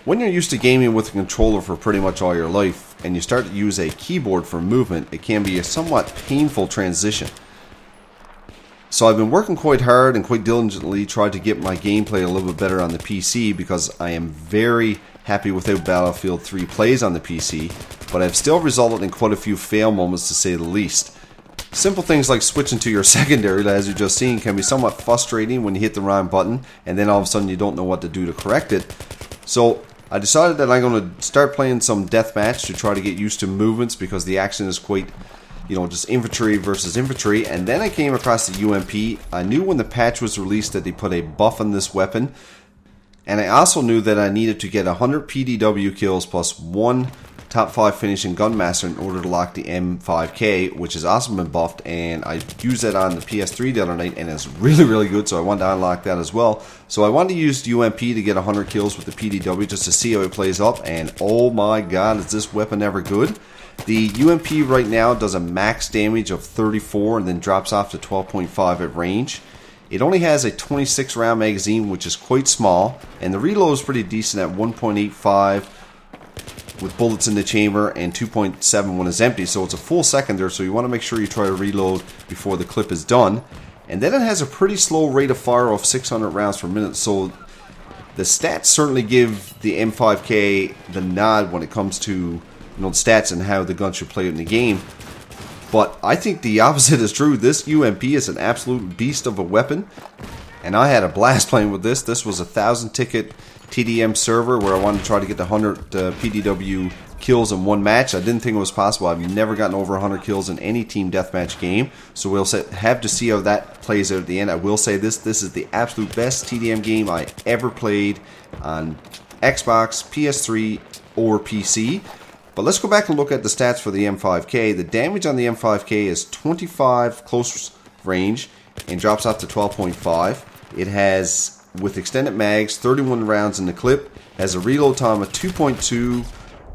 When you're used to gaming with a controller for pretty much all your life, and you start to use a keyboard for movement, it can be a somewhat painful transition. So I've been working quite hard and quite diligently trying to get my gameplay a little bit better on the PC, because I am very happy with how Battlefield 3 plays on the PC, but I've still resulted in quite a few fail moments, to say the least. Simple things like switching to your secondary, as you've just seen, can be somewhat frustrating when you hit the wrong button and then all of a sudden you don't know what to do to correct it. So I decided that I'm going to start playing some deathmatch to try to get used to movements, because the action is quite, just infantry versus infantry. And then I came across the UMP. I knew when the patch was released that they put a buff on this weapon, and I also knew that I needed to get 100 PDW kills plus 1 top 5 finishing gunmaster in order to lock the M5K, which has also been buffed, and I used that on the PS3 the other night and it's really good, so I wanted to unlock that as well. So I wanted to use UMP to get 100 kills with the PDW just to see how it plays up, and oh my god, is this weapon ever good. The UMP right now does a max damage of 34 and then drops off to 12.5 at range. It only has a 26 round magazine, which is quite small, and the reload is pretty decent at 1.85 with bullets in the chamber and 2.7 when it's empty, so it's a full seconder, so you want to make sure you try to reload before the clip is done. And then it has a pretty slow rate of fire of 600 rounds per minute, so the stats certainly give the M5K the nod when it comes to the stats and how the gun should play in the game. But I think the opposite is true. This UMP is an absolute beast of a weapon, and I had a blast playing with this. This was a 1,000 ticket TDM server where I wanted to try to get the 100 PDW kills in one match. I didn't think it was possible. I've never gotten over 100 kills in any team deathmatch game, so we'll have to see how that plays out at the end. I will say this is the absolute best TDM game I ever played on Xbox, PS3, or PC. But let's go back and look at the stats for the M5K. The damage on the M5K is 25 close range and drops off to 12.5. It has, with extended mags, 31 rounds in the clip, has a reload time of 2.2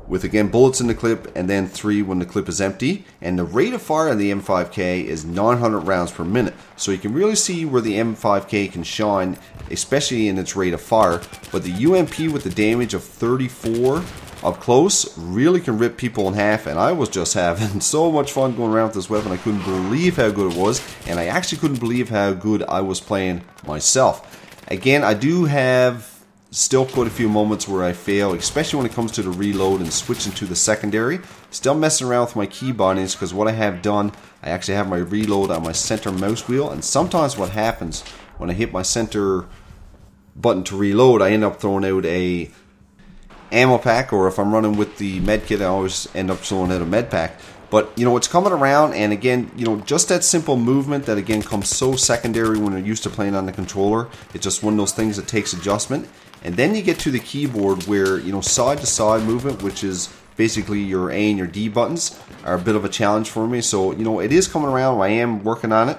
with, again, bullets in the clip, and then 3 when the clip is empty. And the rate of fire on the M5K is 900 rounds per minute. So you can really see where the M5K can shine, especially in its rate of fire. But the UMP with the damage of 34 up close really can rip people in half, and I was just having so much fun going around with this weapon. I couldn't believe how good it was, and I actually couldn't believe how good I was playing myself. Again, I do have still quite a few moments where I fail, especially when it comes to the reload and switching to the secondary. Still messing around with my key bindings, because what I have done, I actually have my reload on my center mouse wheel, and sometimes what happens when I hit my center button to reload, I end up throwing out a ammo pack, or if I'm running with the med kit, I always end up throwing out a med pack. But it's coming around, and again, just that simple movement that again comes so secondary when you're used to playing on the controller. It's just one of those things that takes adjustment. And then you get to the keyboard where side to side movement, which is basically your A and your D buttons, are a bit of a challenge for me. So it is coming around. I am working on it.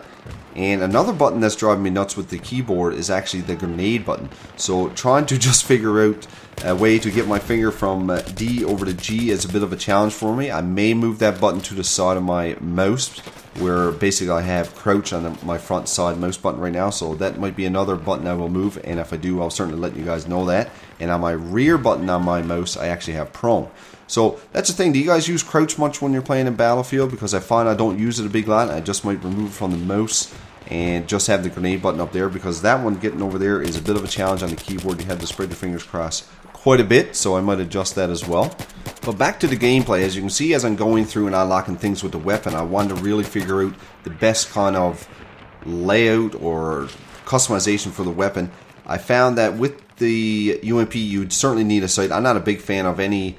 And another button that's driving me nuts with the keyboard is actually the grenade button. So trying to just figure out a way to get my finger from D over to G is a bit of a challenge for me. I may move that button to the side of my mouse, where basically I have crouch on my front side mouse button right now. So that might be another button I will move, and if I do, I'll certainly let you guys know that. And on my rear button on my mouse, I actually have prone. So that's the thing. Do you guys use crouch much when you're playing in Battlefield? Because I find I don't use it a big lot. I just might remove it from the mouse and just have the grenade button up there, because that one getting over there is a bit of a challenge on the keyboard. You have to spread your fingers across quite a bit, so I might adjust that as well. But back to the gameplay. As you can see, as I'm going through and unlocking things with the weapon, I wanted to really figure out the best kind of layout or customization for the weapon. I found that with the UMP, you'd certainly need a sight. I'm not a big fan of any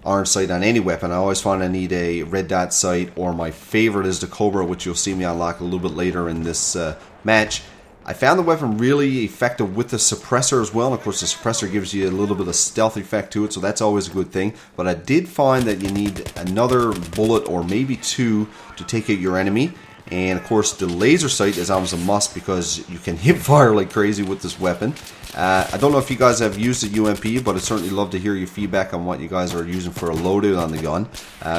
orange sight on any weapon. I always find I need a red dot sight, or my favorite is the Cobra, which you'll see me unlock a little bit later in this match. I found the weapon really effective with the suppressor as well. And of course, the suppressor gives you a little bit of stealth effect to it, so that's always a good thing. But I did find that you need another bullet or maybe two to take out your enemy. And of course, the laser sight is almost a must, because you can hip fire like crazy with this weapon. I don't know if you guys have used the UMP, but I'd certainly love to hear your feedback on what you guys are using for a loadout on the gun,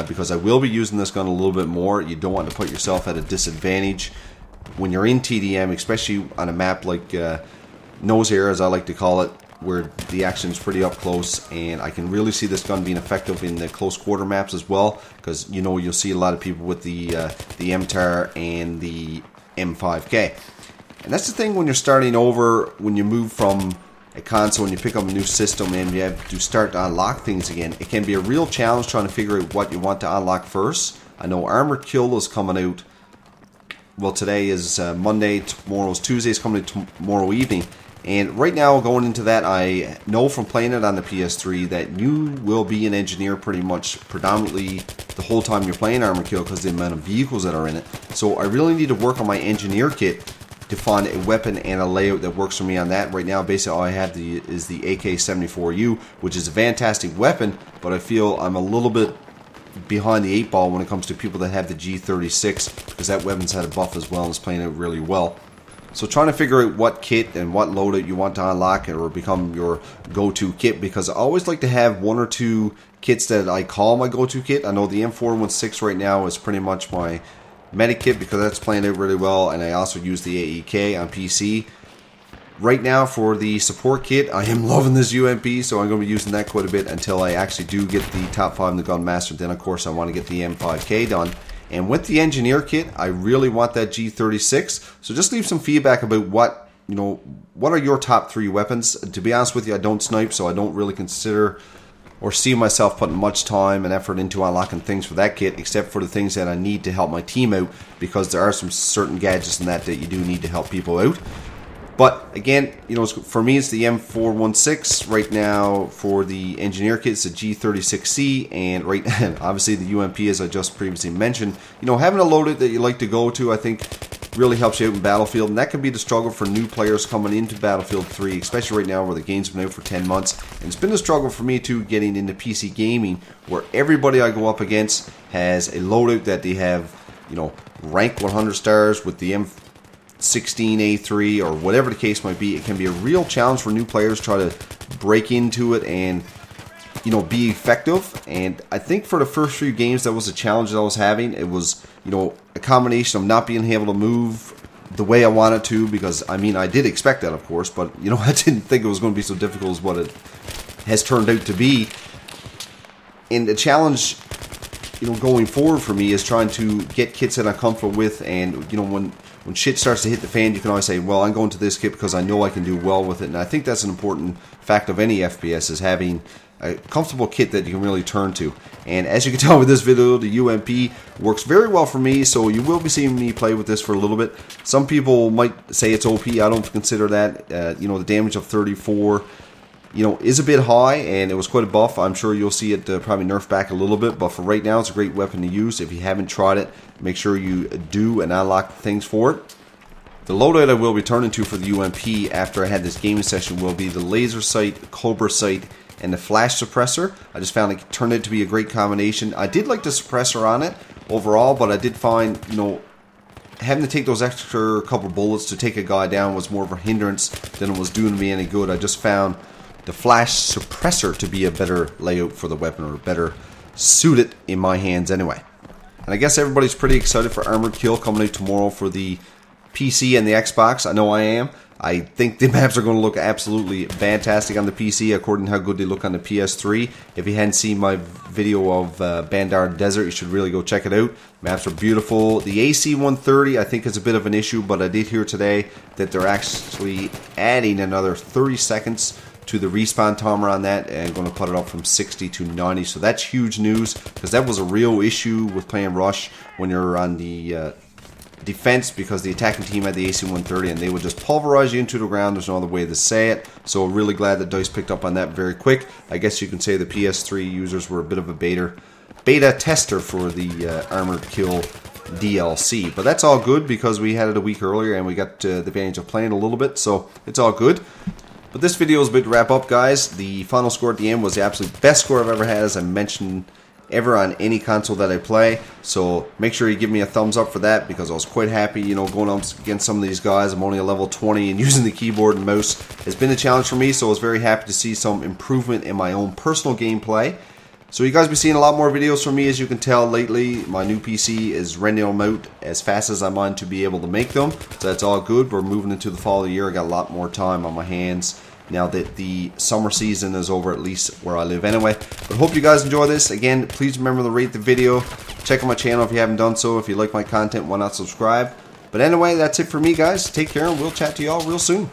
because I will be using this gun a little bit more. You don't want to put yourself at a disadvantage when you're in TDM, especially on a map like Nose Air, as I like to call it. where the action is pretty up close, and I can really see this gun being effective in the close quarter maps as well, because you know you'll see a lot of people with the MTAR and the M5K. And that's the thing when you're starting over, when you move from a console and you pick up a new system and you have to start to unlock things again, it can be a real challenge trying to figure out what you want to unlock first. I know Armored Kill is coming out, well, today is Monday, tomorrow's Tuesday, it's coming out tomorrow evening. And right now, going into that, I know from playing it on the PS3 that you will be an engineer pretty much predominantly the whole time you're playing Armored Kill because of the amount of vehicles that are in it. So I really need to work on my engineer kit to find a weapon and a layout that works for me on that. Right now, basically all I have is the AK-74U, which is a fantastic weapon, but I feel I'm a little bit behind the 8 ball when it comes to people that have the G36, because that weapon's had a buff as well and is playing out really well. So trying to figure out what kit and what loadout you want to unlock or become your go-to kit, because I always like to have one or two kits that I call my go-to kit. I know the M416 right now is pretty much my medic kit because that's playing out really well, and I also use the AEK on PC. Right now for the support kit, I am loving this UMP, so I'm going to be using that quite a bit until I actually do get the top 5 in the Gun Master. Then of course I want to get the M5K done. And with the engineer kit, I really want that G36. So just leave some feedback about what are your top 3 weapons. To be honest with you, I don't snipe, so I don't really consider or see myself putting much time and effort into unlocking things for that kit, except for the things that I need to help my team out, because there are some certain gadgets in that you do need to help people out. But again, for me it's the M416 right now. For the engineer kit, it's the G36C, and right now, obviously the UMP, as I just previously mentioned. Having a loadout that you like to go to, I think, really helps you out in Battlefield, and that can be the struggle for new players coming into Battlefield 3, especially right now where the game's been out for 10 months. And it's been a struggle for me too, getting into PC gaming, where everybody I go up against has a loadout that they have, rank 100 stars with the M16A3 or whatever the case might be. It can be a real challenge for new players to try to break into it and be effective. And I think for the first few games that was a challenge that I was having. It was a combination of not being able to move the way I wanted to, because I did expect that, of course, but I didn't think it was going to be so difficult as what it has turned out to be. And the challenge going forward for me is trying to get kits that I'm comfortable with, and when shit starts to hit the fan, you can always say, well, I'm going to this kit because I know I can do well with it. And I think that's an important fact of any FPS, is having a comfortable kit that you can really turn to. And as you can tell with this video, the UMP works very well for me, so you will be seeing me play with this for a little bit. Some people might say it's OP. I don't consider that. The damage of 34 is a bit high, and it was quite a buff. I'm sure you'll see it probably nerf back a little bit, but for right now, it's a great weapon to use. If you haven't tried it, make sure you do and unlock things for it. The loadout I will be turning to for the UMP after I had this gaming session will be the laser sight, the Cobra sight, and the flash suppressor. I just found it turned out to be a great combination. I did like the suppressor on it overall, but I did find, having to take those extra couple bullets to take a guy down was more of a hindrance than it was doing me any good. I just found the flash suppressor to be a better layout for the weapon, or better suited in my hands anyway. And I guess everybody's pretty excited for Armored Kill coming out tomorrow for the PC and the Xbox. I know I am. I think the maps are going to look absolutely fantastic on the PC, according to how good they look on the PS3. If you hadn't seen my video of Bandar Desert, you should really go check it out. Maps are beautiful. The AC-130 I think is a bit of an issue, but I did hear today that they're actually adding another 30 seconds to the respawn timer on that, and going to put it up from 60 to 90. So that's huge news, because that was a real issue with playing Rush when you're on the defense, because the attacking team had the AC-130 and they would just pulverize you into the ground. There's no other way to say it. So really glad that DICE picked up on that very quick. I guess you can say the PS3 users were a bit of a beta tester for the Armored Kill DLC. But that's all good, because we had it a week earlier and we got the advantage of playing a little bit, so it's all good. But this video is a bit to wrap up, guys. The final score at the end was the absolute best score I've ever had, as I mentioned, ever on any console that I play. So make sure you give me a thumbs up for that, because I was quite happy, going up against some of these guys. I'm only a level 20, and using the keyboard and mouse has been a challenge for me, so I was very happy to see some improvement in my own personal gameplay. So you guys be seeing a lot more videos from me, as you can tell lately. My new PC is rendering them out as fast as I mind to be able to make them, so that's all good. We're moving into the fall of the year. I got a lot more time on my hands now that the summer season is over, at least where I live anyway. But hope you guys enjoy this. Again, please remember to rate the video. Check out my channel if you haven't done so. If you like my content, why not subscribe? But anyway, that's it for me, guys. Take care, and we'll chat to y'all real soon.